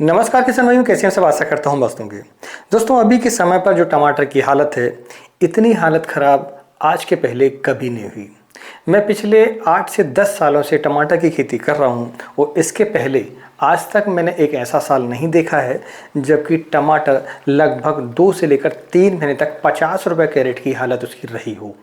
नमस्कार किसान भाइयों, कैसे हैं सब। आशा करता हूं मस्त होंगे। दोस्तों, अभी के समय पर जो टमाटर की हालत है, इतनी हालत ख़राब आज के पहले कभी नहीं हुई। मैं पिछले 8 से 10 सालों से टमाटर की खेती कर रहा हूं और इसके पहले आज तक मैंने एक ऐसा साल नहीं देखा है जबकि टमाटर लगभग 2 से लेकर 3 महीने तक 50 रुपये कैरेट की हालत उसकी रही हो।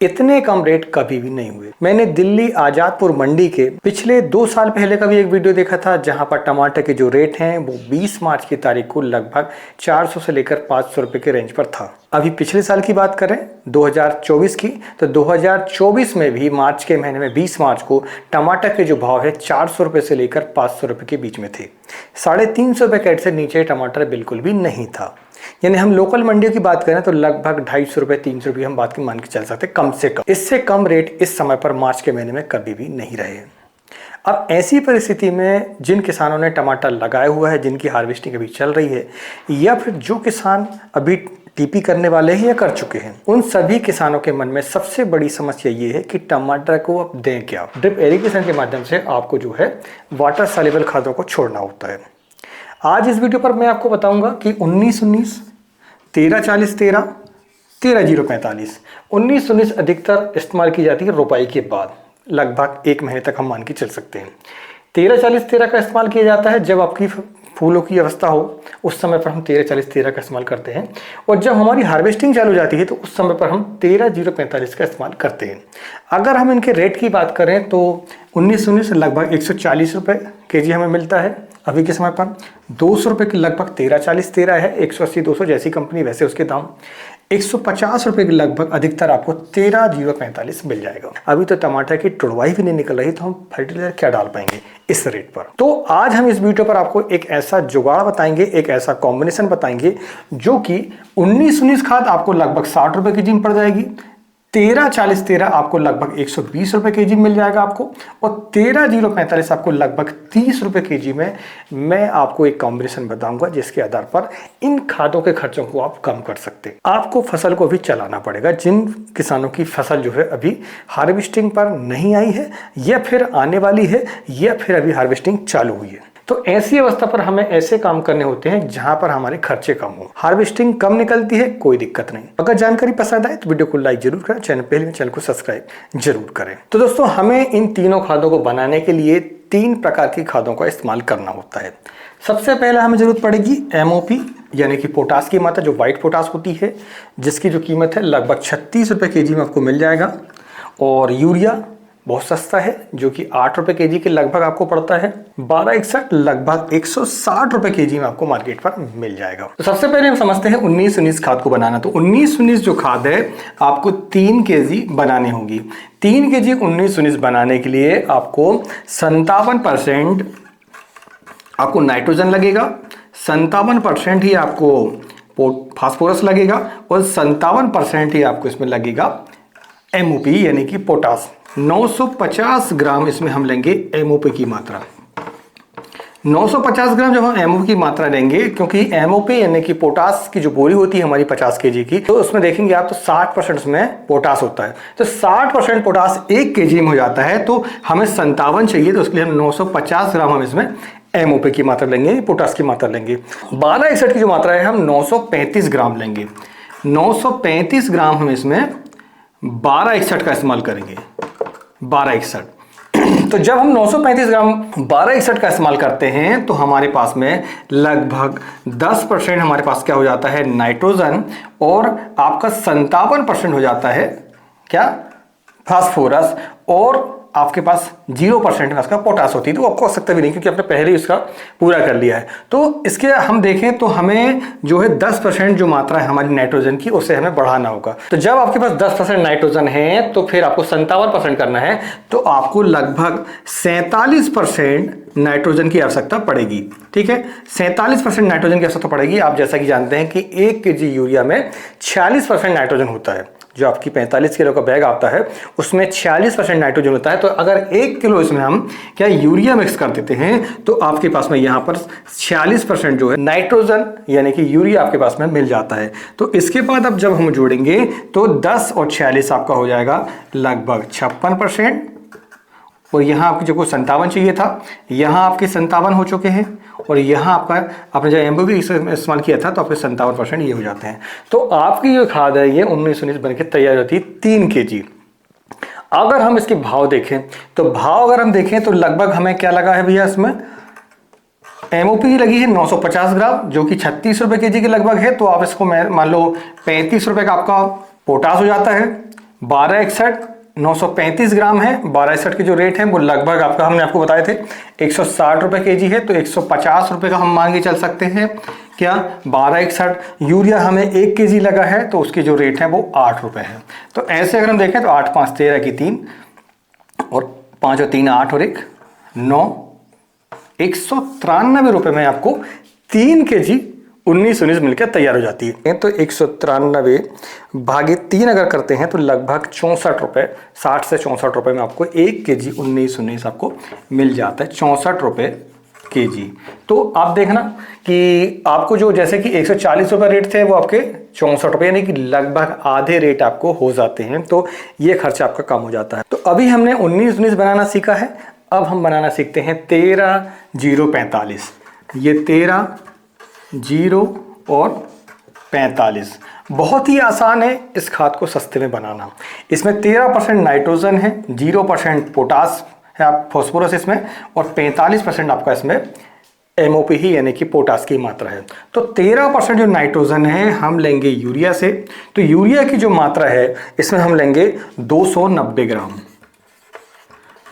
इतने कम रेट कभी भी नहीं हुए। मैंने दिल्ली आजादपुर मंडी के पिछले 2 साल पहले का भी एक वीडियो देखा था जहां पर टमाटर के जो रेट हैं वो 20 मार्च की तारीख को लगभग 400 से लेकर 500 रुपए के रेंज पर था। अभी पिछले साल की बात करें 2024 की, तो 2024 में भी मार्च के महीने में 20 मार्च को टमाटर के जो भाव है 400 रुपए से लेकर 500 रुपए के बीच में थे। 350 रुपए कैरेट से नीचे टमाटर बिल्कुल भी नहीं था। यानी हम लोकल मंडियों की बात करें तो लगभग 250 रुपए 300 रुपये हम बात की मान के चल सकते, कम से कम। इससे कम रेट इस समय पर मार्च के महीने में कभी भी नहीं रहे। अब ऐसी परिस्थिति में जिन किसानों ने टमाटर लगाया हुआ है, जिनकी हार्वेस्टिंग अभी चल रही है, या फिर जो किसान अभी टीपी करने वाले हैं या कर चुके हैं, उन सभी किसानों के मन में सबसे बड़ी समस्या ये है कि टमाटर को अब दें क्या। ड्रिप इरिगेशन के माध्यम से आपको जो है वाटर सॉल्युबल खादों को छोड़ना होता है। आज इस वीडियो पर मैं आपको बताऊंगा कि 19-19, 13-40-13, 13-0-45, 19-19 अधिकतर इस्तेमाल की जाती है रोपाई के बाद, लगभग 1 महीने तक हम मान के चल सकते हैं। 13-40-13 का इस्तेमाल किया जाता है जब आपकी फूलों की अवस्था हो, उस समय पर हम 13-40-13 का इस्तेमाल करते हैं। और जब हमारी हार्वेस्टिंग चालू हो जाती है तो उस समय पर हम 13-0-45 का इस्तेमाल करते हैं। अगर हम इनके रेट की बात करें तो 19-19 लगभग 140 रुपये kg हमें मिलता है। अभी के समय पर 200 रुपये के लगभग 13-40-13 है। 180-200 जैसी कंपनी वैसे उसके दाम। 150 रुपये के लगभग अधिकतर आपको 13-0-45 मिल जाएगा। अभी तो टमाटर की टुड़वाई भी नहीं निकल रही, तो हम फर्टिलाइजर क्या डाल पाएंगे इस रेट पर। तो आज हम इस वीडियो पर आपको एक ऐसा जुगाड़ बताएंगे, एक ऐसा कॉम्बिनेशन बताएंगे जो कि 19-19 खाद आपको लगभग 60 रुपये kg में पड़ जाएगी। 13-40-13 आपको लगभग 120 रुपये kg मिल जाएगा आपको, और 13-0-45 आपको लगभग 30 रुपये kg में मैं आपको एक कॉम्बिनेशन बताऊंगा जिसके आधार पर इन खादों के खर्चों को आप कम कर सकते हैं। आपको फसल को भी चलाना पड़ेगा। जिन किसानों की फसल जो है अभी हार्वेस्टिंग पर नहीं आई है या फिर आने वाली है या फिर अभी हार्वेस्टिंग चालू हुई है, तो ऐसी अवस्था पर हमें ऐसे काम करने होते हैं जहां पर हमारे खर्चे कम हो, हार्वेस्टिंग कम निकलती है, कोई दिक्कत नहीं। अगर जानकारी पसंद आए तो वीडियो को लाइक जरूर करें, चैनल को सब्सक्राइब जरूर करें। तो दोस्तों, हमें इन तीनों खादों को बनाने के लिए 3 प्रकार की खादों का इस्तेमाल करना होता है। सबसे पहले हमें जरूरत पड़ेगी MOP यानी कि पोटास की मात्रा, जो व्हाइट पोटास होती है, जिसकी जो कीमत है लगभग 36 रुपये kg में आपको मिल जाएगा। और यूरिया बहुत सस्ता है जो कि 8 रुपये kg के लगभग आपको पड़ता है। 1261 लगभग 160 रुपये kg में आपको मार्केट पर मिल जाएगा। तो सबसे पहले हम समझते हैं 19-19 खाद को बनाना। तो 19-19 जो खाद है आपको 3 kg बनानी होगी। 3 kg 19-19 बनाने के लिए आपको 57% आपको नाइट्रोजन लगेगा, 57% ही आपको फास्फोरस लगेगा और 57% ही आपको इसमें लगेगा MOP यानी कि पोटास। 950 ग्राम इसमें हम लेंगे MOP की मात्रा। 950 ग्राम जब हम MOP की मात्रा लेंगे, क्योंकि MOP यानी कि पोटास की जो बोरी होती है हमारी 50 kg की, तो उसमें देखेंगे आप तो 60% उसमें पोटास होता है। तो 60% पोटास 1 kg में हो जाता है, तो हमें 57 चाहिए, तो उसके लिए हम 950 ग्राम हम इसमें MOP की मात्रा लेंगे, पोटास की मात्रा लेंगे। 1261 की जो मात्रा है हम 935 ग्राम लेंगे। 935 ग्राम हम इसमें 1261 का इस्तेमाल करेंगे। 1261 तो जब हम 935 ग्राम 1261 का इस्तेमाल करते हैं तो हमारे पास में लगभग 10% हमारे पास क्या हो जाता है, नाइट्रोजन, और आपका 57% हो जाता है क्या, फास्फोरस, और आपके पास 0% में उसका पोटास होती है। तो आपको आवश्यकता भी नहीं, क्योंकि आपने पहले ही उसका पूरा कर लिया है। तो इसके हम देखें तो हमें जो है 10% जो मात्रा है हमारी नाइट्रोजन की, उसे हमें बढ़ाना होगा। तो जब आपके पास 10% नाइट्रोजन है तो फिर आपको 57% करना है, तो आपको लगभग 47% नाइट्रोजन की आवश्यकता पड़ेगी। ठीक है, 47% नाइट्रोजन की आवश्यकता पड़ेगी। आप जैसा कि जानते हैं कि 1 kg यूरिया में 46% नाइट्रोजन होता है। जो आपकी 45 किलो का बैग आता है उसमें 46% नाइट्रोजन होता है। तो अगर 1 किलो इसमें हम क्या यूरिया मिक्स कर देते हैं तो आपके पास में यहाँ पर 46% जो है नाइट्रोजन यानी कि यूरिया आपके पास में मिल जाता है। तो इसके बाद अब जब हम जोड़ेंगे तो 10 और 46 आपका हो जाएगा लगभग 56%, और यहाँ आपकी जो 57 चाहिए था, यहाँ आपके 57 हो चुके हैं, और यहाँ आपका आपने जब एमओपी इस्तेमाल किया था तो आपके 57% ये हो जाते हैं। तो आपकी जो खाद है ये 1919 बन के तैयार होती है 3 kg। अगर हम इसके भाव देखें तो भाव अगर हम देखें तो लगभग हमें क्या लगा है भैया, इसमें एमओपी लगी है 950 ग्राम जो कि 36 रुपये kg के लगभग है। तो आप इसको मान लो 35 रुपये का आपका पोटास हो जाता है। 1261 935 ग्राम है। 1261 के जो रेट है वो लगभग आपका हमने आपको बताए थे 160 रुपये kg है। तो 150 रुपये का हम मान के चल सकते हैं क्या 1261। यूरिया हमें 1 kg लगा है तो उसकी जो रेट है वो 8 रुपये है। तो ऐसे अगर हम देखें तो 8 5 13 की 3 और 5 और 3 8 और 1 9 193 रुपये में आपको 3 kg 1919 मिलकर तैयार हो जाती है। तो 193 भागे 3 अगर करते हैं तो लगभग 64 रुपये, 60 से 64 रुपये में आपको 1 kg 1919 आपको मिल जाता है। 64 रुपये kg। तो आप देखना कि आपको जो जैसे कि 140 रुपये रेट थे वो आपके 64 रुपये यानी कि लगभग आधे रेट आपको हो जाते हैं। तो ये खर्चा आपका कम हो जाता है। तो अभी हमने 1919 बनाना सीखा है। अब हम बनाना सीखते हैं 13-0-45। ये 13 0 और 45 बहुत ही आसान है इस खाद को सस्ते में बनाना। इसमें 13% नाइट्रोजन है, 0% पोटास है आप फॉस्फोरस इसमें, और 45% आपका इसमें एमओपी ही यानी कि पोटास की मात्रा है। तो 13% जो नाइट्रोजन है हम लेंगे यूरिया से। तो यूरिया की जो मात्रा है इसमें हम लेंगे 290 ग्राम।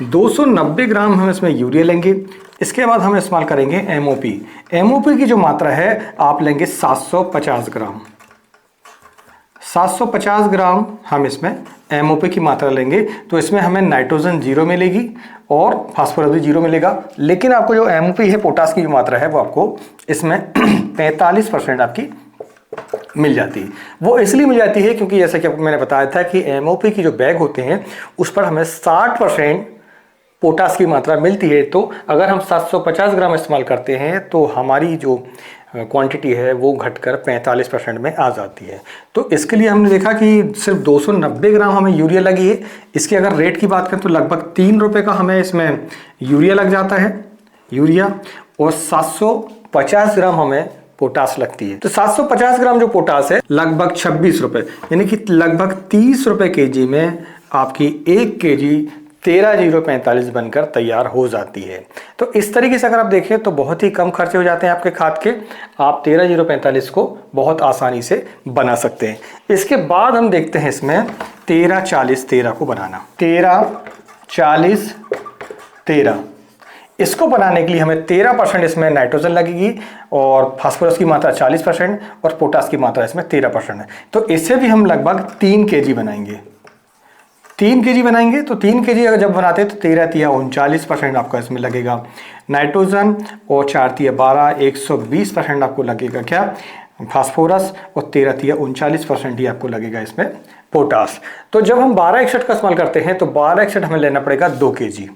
290 ग्राम हम इसमें यूरिया लेंगे। इसके बाद हम इस्तेमाल करेंगे एमओपी। एमओपी की जो मात्रा है आप लेंगे 750 ग्राम। 750 ग्राम हम इसमें एमओपी की मात्रा लेंगे। तो इसमें हमें नाइट्रोजन 0 मिलेगी और फास्फोरस भी 0 मिलेगा। लेकिन आपको जो एमओपी है पोटास की जो मात्रा है वो आपको इसमें 45% आपकी मिल जाती है। वो इसलिए मिल जाती है क्योंकि जैसा कि आपको मैंने बताया था कि एमओपी की जो बैग होते हैं उस पर हमें 60% पोटास की मात्रा मिलती है। तो अगर हम 750 ग्राम इस्तेमाल करते हैं तो हमारी जो क्वांटिटी है वो घटकर 45% में आ जाती है। तो इसके लिए हमने देखा कि सिर्फ 290 ग्राम हमें यूरिया लगी है। इसकी अगर रेट की बात करें तो लगभग 3 रुपये का हमें इसमें यूरिया लग जाता है यूरिया, और 750 ग्राम हमें पोटास लगती है। तो 750 ग्राम जो पोटास है लगभग 26 रुपये यानी कि लगभग 30 रुपये kg में आपकी 1 kg 13-0-45 बनकर तैयार हो जाती है। तो इस तरीके से अगर आप देखें तो बहुत ही कम खर्चे हो जाते हैं आपके खाद के। आप 13-0-45 को बहुत आसानी से बना सकते हैं। इसके बाद हम देखते हैं इसमें 13-40-13 को बनाना। 13-40-13 इसको बनाने के लिए हमें 13% इसमें नाइट्रोजन लगेगी और फास्फोरस की मात्रा 40% और पोटास की मात्रा इसमें 13% है। तो इससे भी हम लगभग 3 kg बनाएंगे। 3 kg बनाएंगे। तो 3 kg अगर जब बनाते हैं तो 13-39% आपका इसमें लगेगा नाइट्रोजन और 4-12 120% आपको लगेगा क्या फास्फोरस, और 13-39% ही आपको लगेगा इसमें पोटास। तो जब हम 1261 का इस्तेमाल करते हैं तो 1261 हमें लेना पड़ेगा 2 kg।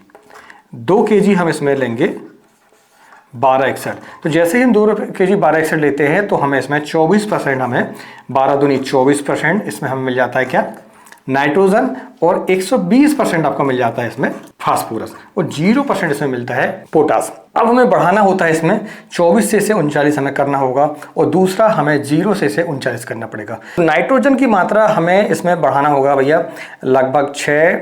2 kg हम इसमें लेंगे 1261। तो जैसे ही हम 2 kg 1261 लेते हैं तो हमें इसमें 24% हमें 12 दूनी 24% इसमें हमें मिल जाता है क्या नाइट्रोजन, और 120% आपका मिल जाता है इसमें फास्फोरस, और 0% इसमें मिलता है पोटास। अब हमें बढ़ाना होता है इसमें 24 से 39 हमें करना होगा, और दूसरा हमें 0 से 39 करना पड़ेगा। तो नाइट्रोजन की मात्रा हमें इसमें बढ़ाना होगा भैया लगभग 6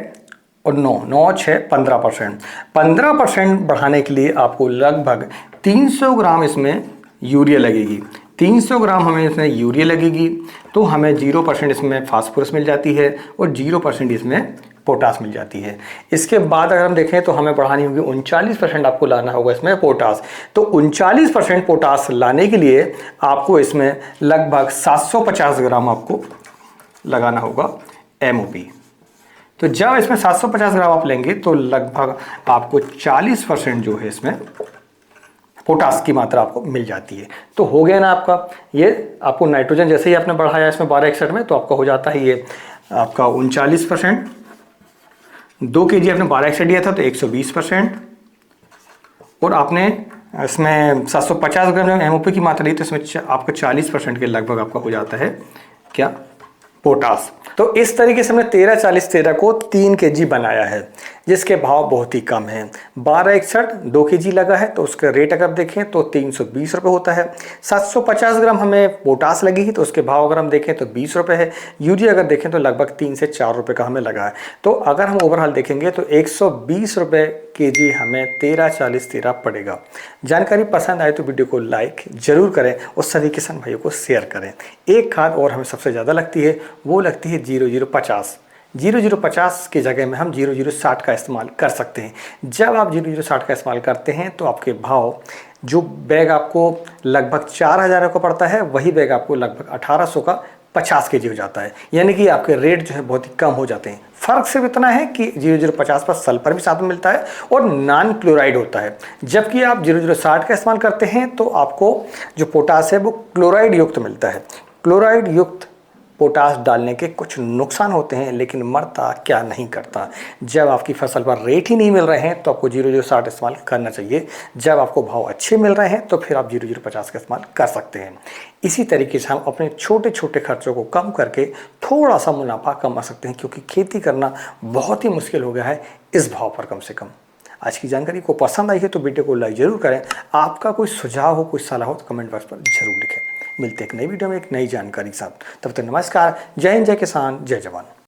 और 9 6 15%। 15% बढ़ाने के लिए आपको लगभग 300 ग्राम इसमें यूरिया लगेगी। 300 ग्राम हमें इसमें यूरिया लगेगी। तो हमें 0% इसमें फास्फोरस मिल जाती है और 0% इसमें पोटास मिल जाती है। इसके बाद अगर हम देखें तो हमें बढ़ानी होगी 39% आपको लाना होगा इसमें पोटास। तो 39% पोटास लाने के लिए आपको इसमें लगभग 750 ग्राम आपको लगाना होगा एमओपी। तो जब इसमें 750 ग्राम आप लेंगे तो लगभग आपको 40% जो है इसमें पोटास की मात्रा आपको मिल जाती है। तो हो गया ना आपका ये, आपको नाइट्रोजन जैसे ही आपने बढ़ाया इसमें 1261 में तो आपका हो जाता है ये आपका 39%। 2 kg आपने 1261 दिया था तो 120%, और आपने इसमें 750 ग्राम एमओपी की मात्रा ली तो इसमें आपको 40% के लगभग आपका हो जाता है क्या पोटास। तो इस तरीके से हमने 13-40-13 को 3 kg बनाया है। जिसके भाव बहुत ही कम हैं। 1261 2 kg लगा है तो उसका रेट अगर देखें तो 320 रुपये होता है। 750 ग्राम हमें पोटास लगी है तो उसके भाव अगर हम देखें तो 20 रुपये है। यूरिया अगर देखें तो लगभग 3 से 4 रुपये का हमें लगा है। तो अगर हम ओवरऑल देखेंगे तो 120 रुपये kg हमें 1340 पड़ेगा। जानकारी पसंद आए तो वीडियो को लाइक जरूर करें और सभी किसान भाइयों को शेयर करें। एक खाद और हमें सबसे ज़्यादा लगती है, वो लगती है 0050। 0050 की जगह में हम 0060 का इस्तेमाल कर सकते हैं। जब आप 0060 का इस्तेमाल करते हैं तो आपके भाव, जो बैग आपको लगभग 4000 का पड़ता है, वही बैग आपको लगभग 1800 का 50 kg हो जाता है। यानी कि आपके रेट जो है बहुत ही कम हो जाते हैं। फ़र्क सिर्फ इतना है कि 0050 पर सल्फर भी साथ में मिलता है और नॉन क्लोराइड होता है, जबकि आप 0060 का इस्तेमाल करते हैं तो आपको जो पोटास है वो क्लोराइड युक्त मिलता है। क्लोराइड युक्त पोटास डालने के कुछ नुकसान होते हैं, लेकिन मरता क्या नहीं करता। जब आपकी फसल पर रेट ही नहीं मिल रहे हैं तो आपको 0060 इस्तेमाल करना चाहिए। जब आपको भाव अच्छे मिल रहे हैं तो फिर आप 0050 का इस्तेमाल कर सकते हैं। इसी तरीके से हम अपने छोटे छोटे खर्चों को कम करके थोड़ा सा मुनाफा कमा सकते हैं, क्योंकि खेती करना बहुत ही मुश्किल हो गया है इस भाव पर। कम से कम आज की जानकारी को पसंद आई है तो वीडियो को लाइक जरूर करें। आपका कोई सुझाव हो, कोई सलाह हो तो कमेंट बॉक्स पर जरूर लिखें। मिलते हैं एक नई वीडियो में एक नई जानकारी के साथ। तब तक नमस्कार। जय हिंद, जय किसान, जय जवान।